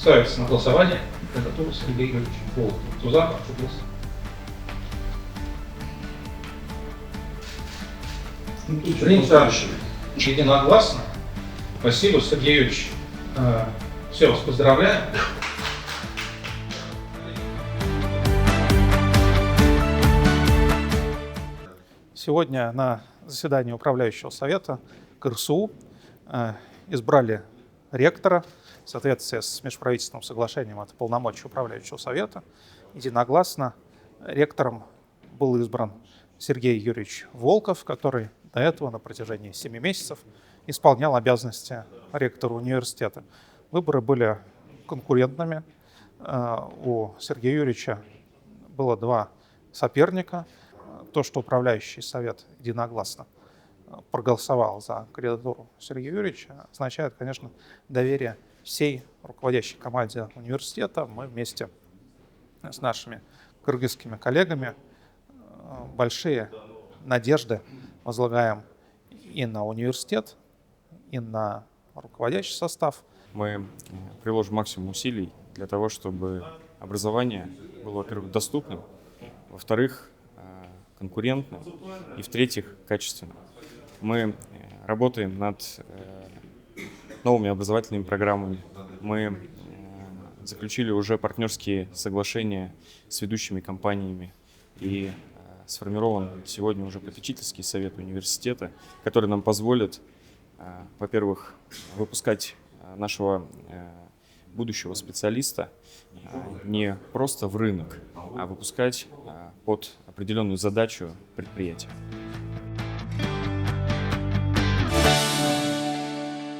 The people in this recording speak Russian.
Ставится на голосование кандидатуру Сергея Юрьевича Волкова. Кто за, прошу голосовать. Принято единогласно. Спасибо, Сергей Юрьевич. Все, вас поздравляю. Сегодня на заседании управляющего совета КРСУ избрали ректора в соответствии с межправительственным соглашением от полномочий управляющего совета. Единогласно ректором был избран Сергей Юрьевич Волков, который до этого на протяжении 7 месяцев исполнял обязанности ректора университета. Выборы были конкурентными. У Сергея Юрьевича было 2 соперника. То, что управляющий совет единогласно проголосовал за кандидатуру Сергея Юрьевича, означает, конечно, доверие всей руководящей команде университета. Мы вместе с нашими кыргызскими коллегами большие надежды возлагаем и на университет, и на руководящий состав. Мы приложим максимум усилий для того, чтобы образование было, во-первых, доступным, во-вторых, конкурентным и, в-третьих, качественным. Мы работаем над новыми образовательными программами. Мы заключили уже партнерские соглашения с ведущими компаниями и сформирован сегодня уже попечительский совет университета, который нам позволит, во-первых, выпускать нашего будущего специалиста не просто в рынок, а выпускать под определенную задачу предприятия.